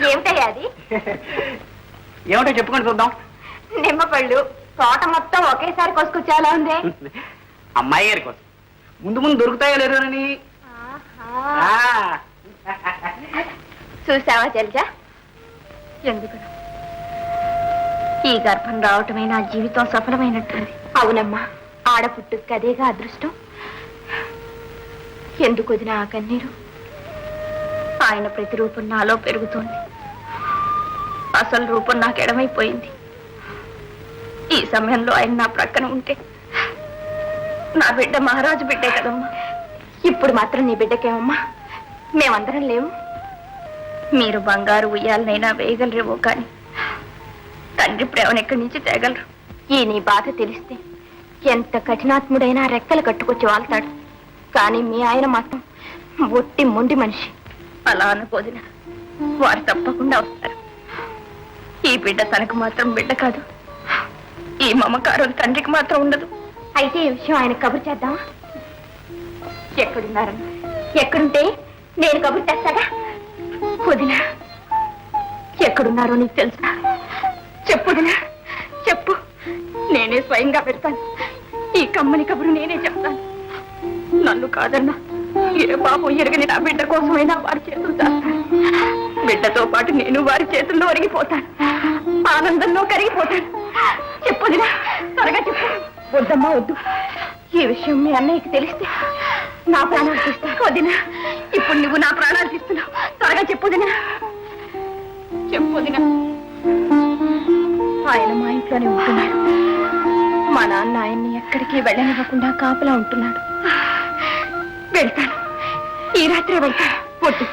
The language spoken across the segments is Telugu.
ఏమిటయ్యా అది? ఏమిటో చెప్పుకొని చూద్దాం. నిమ్మపళ్ళు తోట మొత్తం ఒకేసారి కోసుకొచ్చేలా ఉంది. అమ్మాయి గారి కోసం ముందు ముందు దొరుకుతాయో లేదోనని. చూసావా జల్జ, ఎందుకు ఈ గర్భం రావటమే నా జీవితం సఫలమైనట్టుంది. అవునమ్మా, ఆడపుట్టుకు అదేగా అదృష్టం. ఎందుకు వదిన ఆ కన్నీరు? ఆయన ప్రతిరూపం నాలో పెరుగుతోంది. అసలు రూపం నాకు ఎడమైపోయింది. ఈ సమయంలో ఆయన నా ప్రక్కన ఉంటే నా బిడ్డ మహారాజు బిడ్డే కదమ్మా. ఇప్పుడు మాత్రం నీ బిడ్డకేమమ్మా, మేమందరం లేవు. మీరు బంగారు ఉయ్యాలనైనా వేయగలరేమో కానీ తండ్రి ప్రేమను ఎక్కడి నుంచి తేగలరు. ఈ నీ బాధ తెలిస్తే ఎంత కఠినాత్ముడైనా రెక్కలు కట్టుకొచ్చి వాళ్తాడు. కానీ మీ ఆయన మాత్రం ఒట్టి మొండి మనిషి. అలా అనుకోదిన వారు తప్పకుండా వస్తారు. ఈ బిడ్డ తనకు మాత్రం బిడ్డ కాదు. ఈ మమకారం తండ్రికి మాత్రం ఉండదు. అయితే ఈ విషయం ఆయన కబురు చేద్దామా? ఎక్కడున్నారన్న? ఎక్కడుంటే నేను కబురు చేస్తాగా. వదినా ఎక్కడున్నారో నీకు తెలుసా? చెప్పు వదినా, చెప్పు. నేనే స్వయంగా పెడతాను. ఈ కమ్మని కబురు నేనే చెప్తాను. నన్ను కాదన్నా ఏ పాపం ఎరగని నా బిడ్డ కోసమైనా వారి చేతులు చేస్తాను. బిడ్డతో పాటు నేను వారి చేతుల్లో ఒరిగిపోతాను. ఆనందంలో కరిగిపోతాను. చెప్పు వదినా, త్వరగా చెప్పు. వద్దమ్మా వద్దు. ఈ విషయం మీ అన్నయ్యకి తెలిస్తే నా ప్రాణాలు తీస్తాను. వదినా, ఇప్పుడు నువ్వు నా ప్రాణాలు తీస్తున్నావు. త్వరగా చెప్పు వదినా, చెప్పు వదినా. ఆయన మా ఇంట్లోనే ఉంటున్నాడు. మా నాన్న ఆయన్ని ఎక్కడికి వెళ్ళనివ్వకుండా కాపలా ఉంటున్నాడు. వెళ్తాను, ఈ రాత్రే వెళ్తాను. వద్దు,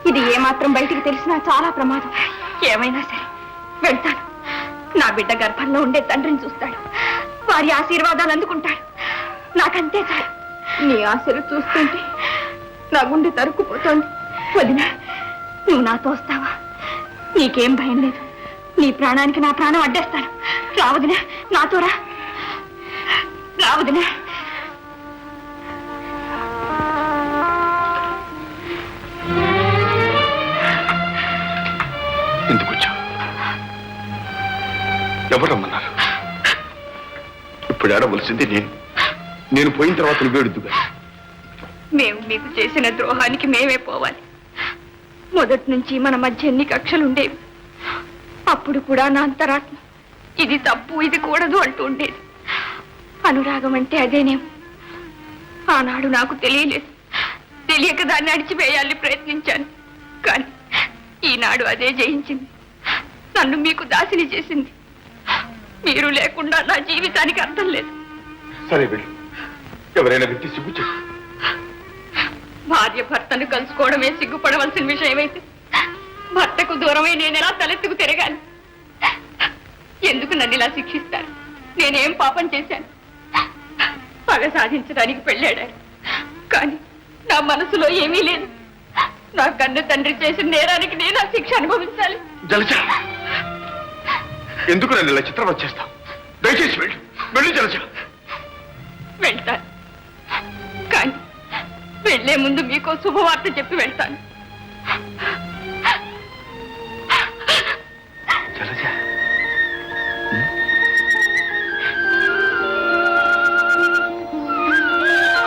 ఇది ఏమాత్రం బయటికి తెలిసినా చాలా ప్రమాదం. ఏమైనా సరే వెళ్తాను. నా బిడ్డ గర్భంలో ఉండే తండ్రిని చూస్తాడు. వారి ఆశీర్వాదాలు అందుకుంటాడు. నాకంతే చాలు. నీ ఆశలు చూస్తుంటే నా గుండె తరుక్కుపోతోంది. వదినా, నువ్వు నాతో వస్తావా? నీకేం భయం లేదు. నీ ప్రాణానికి నా ప్రాణం అడ్డేస్తాను. రావదినా, నాతో రా. రావదినా. ఎందుకు వచ్చావు? ఎవరమ్మన్నారు? ఇప్పుడు ఆడవలసింది నేను పోయిన తర్వాత నువ్వేడుద్దుగా. మేము మీకు చేసిన ద్రోహానికి మేమే పోవాలి. మొదటి నుంచి మన మధ్య ఎన్ని కక్షలు ఉండేవి. అప్పుడు కూడా నా అంతరాత్మ ఇది తప్పు, ఇది కూడదు అంటూ ఉండేది. అనురాగం అంటే అదేనేమో. ఆనాడు నాకు తెలియలేదు. తెలియక దాన్ని అడిచివేయాలని ప్రయత్నించాను. కానీ ఈనాడు అదే జయించింది. నన్ను మీకు దాసిని చేసింది. మీరు లేకుండా నా జీవితానికి అర్థం లేదు. సరే వెళ్ళు. ఎవరైనా వ్యక్తి సిగ్గు చెప్పు. భార్య భర్తను కలుసుకోవడమే సిగ్గుపడవలసిన విషయమైతే భర్తకు దూరమై నేను ఎలా తలెత్తుకు తిరగాలి? ఎందుకు నన్ను ఇలా శిక్షిస్తారు? నేనేం పాపం చేశాను? పగ సాధించడానికి పెళ్ళాడారు. కానీ నా మనసులో ఏమీ లేదు. నా కన్ను తండ్రి చేసిన నేరానికి నేను ఆ శిక్ష అనుభవించాలి. జలజ, ఎందుకు నన్ను ఇలా చిత్రం వచ్చేస్తావు? దయచేసి వెళ్ళు. వెళ్ళు జలజ. వెళ్తాను, కానీ వెళ్లే ముందు మీకో శుభవార్త చెప్పి వెళ్తాను. జలజ,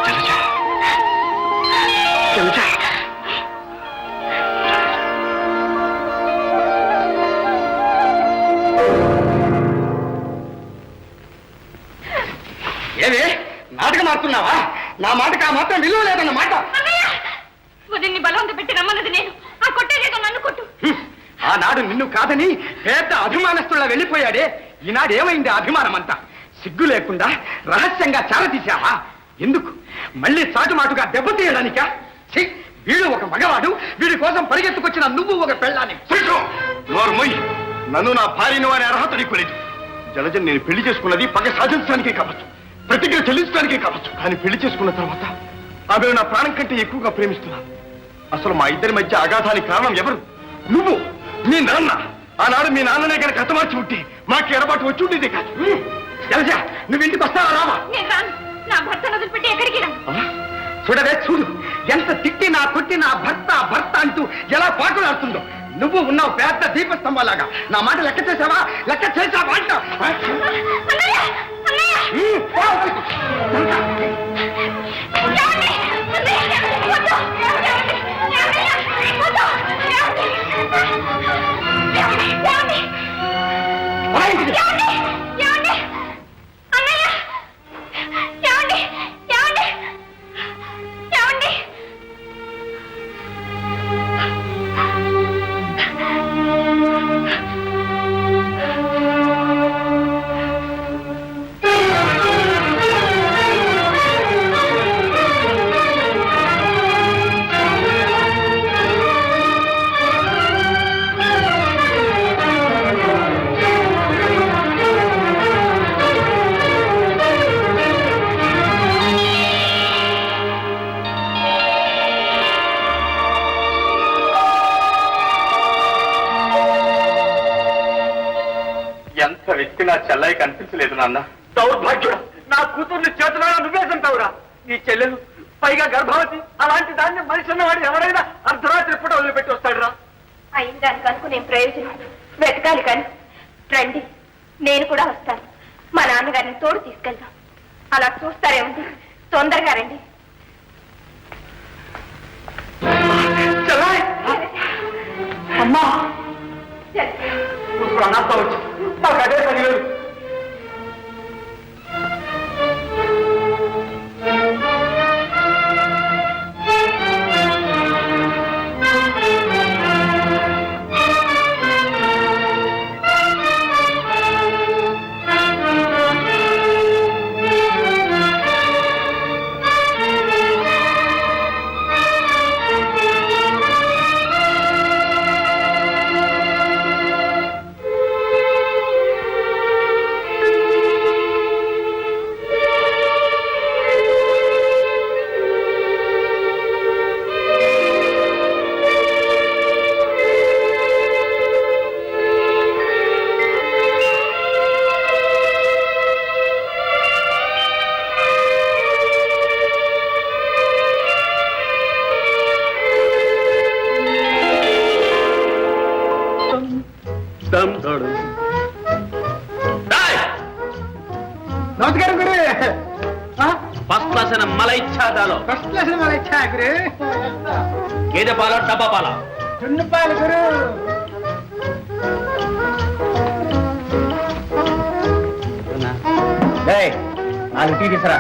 జలజ, జలజ. ఏమే నాటకం ఆడుతున్నావా? నా మాటకు ఆ మాత్రం విలువ లేదన్నమాట. వదిన్ని బలవంత పెట్టి రమ్మన్నది నేను. ఆ కొట్టేదేదో నన్ను కొట్టు. ఆనాడు నిన్ను కాదని పెద్ద అభిమానస్తుల్లా వెళ్ళిపోయాడే, ఈనాడు ఏమైంది అభిమానం అంతా? సిగ్గు లేకుండా రహస్యంగా చారతీశావా? ఎందుకు? మళ్ళీ చాటుమాటుగా దెబ్బతీయడానికా? వీడు ఒక మగవాడు, వీడి కోసం పరిగెత్తుకొచ్చిన నువ్వు ఒక పెళ్ళాన్ని. నన్ను నా భార్యను అనే అర్హత నీకు లేదు. జలజన్ నేను పెళ్లి చేసుకున్నది పగ సాధించడానికే కావచ్చు, ప్రతిజ్ఞ చెల్లించడానికే కావచ్చు. కానీ పెళ్లి చేసుకున్న తర్వాత ఆమె నా ప్రాణం కంటే ఎక్కువగా ప్రేమిస్తున్నాను. అసలు మా ఇద్దరి మధ్య అగాధానికి కారణం ఎవరు? నువ్వు, నీ నాన్న. ఆనాడు మీ నాన్ననే కనుక హతమార్చి ఉంటే మాకు ఎడబాటు వచ్చి ఉండేది కాదు. జలజ, నువ్వు ఇంటికి వస్తావా రావా? నా భర్తను వదిలిపెట్టి ఎక్కడికి రా. చూడవే, చూడు, ఎంత తిట్టినా కొట్టినా భర్త భర్త అంటూ ఎలా పాటలాడుతుందో నువ్వు ఉన్నావు పెద్ద దీపస్తంభాలాగా. నా మాట లెక్క చేసావా అంట. ఎంత వ్యక్తి నా చెల్లయ్య కనిపించలేదు నాన్న. దౌర్భాగ్యుడా, నా కూతుర్ని చేతుల్లో నువ్వే చంపావురా. నీ చెల్లెలు పైగా గర్భవతి. అలాంటి దాన్ని మనిషి ఉన్నవాడు ఎవరైనా అర్ధరాత్రి పూట వదిలిపెట్టి వస్తాడురా. అయిన దానికి అనుకునేం ప్రయోజనం? వెతకాలి కానీ. రండి, నేను కూడా వస్తాను. మా నాన్నగారిని తోడు తీసుకెళ్దాం. అలా చూస్తారేముంది, తొందరగా రండి. అమ్మా, ఇప్పుడు అనాథ వచ్చి నాకు అదే పని లేదు. నమస్కారం గురు. ఫస్ట్ క్లాస్ మలైచ్ఛాదాలో ఫస్ట్ క్లాస్ ఇచ్చా గురు. గేదె పాల డబ్బా పాల చున్ను పాలు గురు. నాలుగు టీ తీసురా.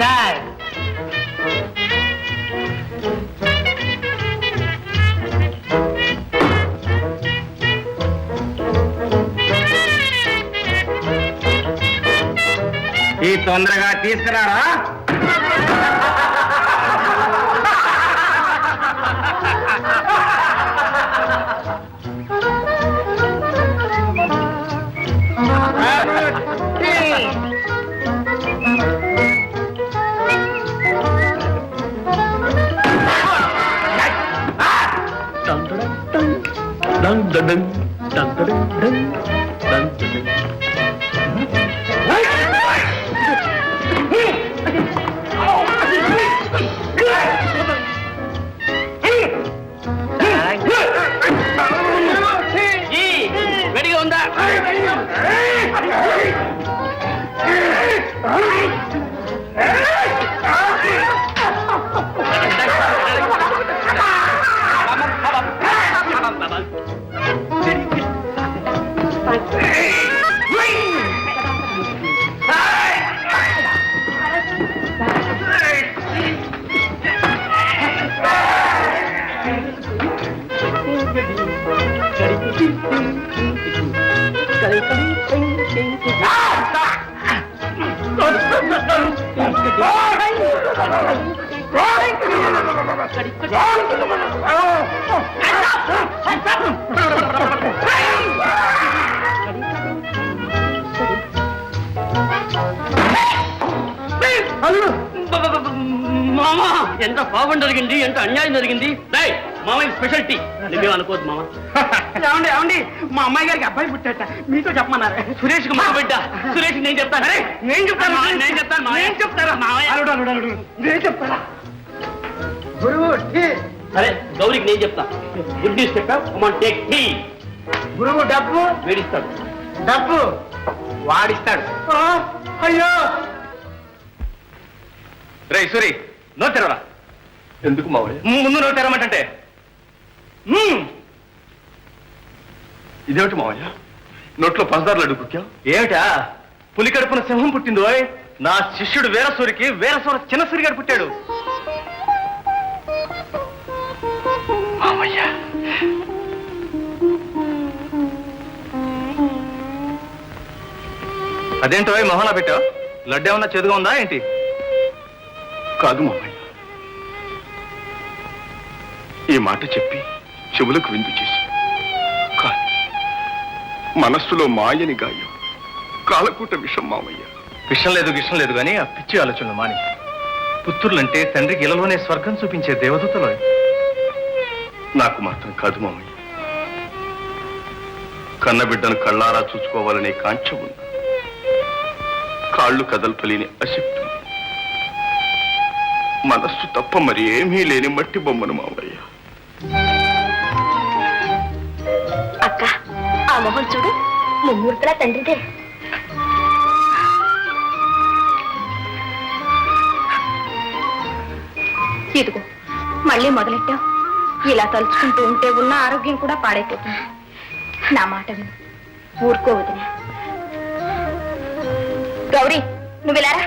సార్ ఈ తొందరగా తీసుకురారా. రెడీగా ఉందా? మామా, ఎంత పాపం జరిగింది, ఎంత అన్యాయం జరిగింది. మామయ్య స్పెషల్ టీ నువ్వేం అనుకోవద్దు మామ. ఏమండి ఏమండి మా అమ్మాయి గారికి అబ్బాయి పుట్టాట మీతో చెప్పమన్నారు. సురేష్ కు మా బిడ్డ. సురేష్ నేను చెప్తాను. అరే, నేను చెప్తాను మామయ్య, నేను చెప్తాను మామయ్య. నేను చెప్తారా మామయ్య. అల్లుడు, అల్లుడు, అల్లుడు. నేను చెప్తారా గురువు టీ. సరే గౌరికి నేను చెప్తా. గుడ్ న్యూస్ చెప్పావు, టేక్ టీ. గురువు డబ్బు వేడిస్తాడు. డబ్బు వాడిస్తాడు. అయ్యో రే సూరి, నో తెరవరా. ఎందుకు మావయ్య? ముందు నో తెరవమంటే ఇదేమిటి మావయ్య? నోట్లో పంచదార లడ్డు కుక్కావు? ఏమిటా? పులి కడుపున సింహం పుట్టింది ఓయ్. నా శిష్యుడు వీరసూరికి వీరసూర చిన్న సూరిగాడు పుట్టాడు. మావయ్య అదేంటో మొహనా పెట్టావు? లడ్డు ఏమన్నా చెదుగా ఉందా ఏంటి? కాదు మావయ్య, ఈ మాట చెప్పి చెవులకు విందు చేసి కానీ మనస్సులో మాయని గాయం, కాలకూట విషం మావయ్య. విషం లేదు కానీ ఆ పిచ్చి ఆలోచనలు మాని. పుత్రులంటే తండ్రికి ఇలలోనే స్వర్గం చూపించే దేవదూతలో. నాకు మాత్రం కాదు మావయ్య, కన్నబిడ్డను కళ్ళారా చూసుకోవాలనే కాంక్ష ఉంది. కాళ్ళు కదల్పలేని అశక్తి ఉంది. మనస్సు తప్ప మరి ఏమీ లేని మట్టి బొమ్మను మావయ్య. అక్క ఆ మొహం చూడు, ముమ్మూర్తులా తండ్రిదే. ఇదిగో మళ్ళీ మొదలెట్టావు. ఇలా తలుచుకుంటూ ఉంటే ఉన్న ఆరోగ్యం కూడా పాడైపోతుంది. నా మాట విను, ఊరుకోవద్దునే. గౌరీ నువ్వు ఇలారా.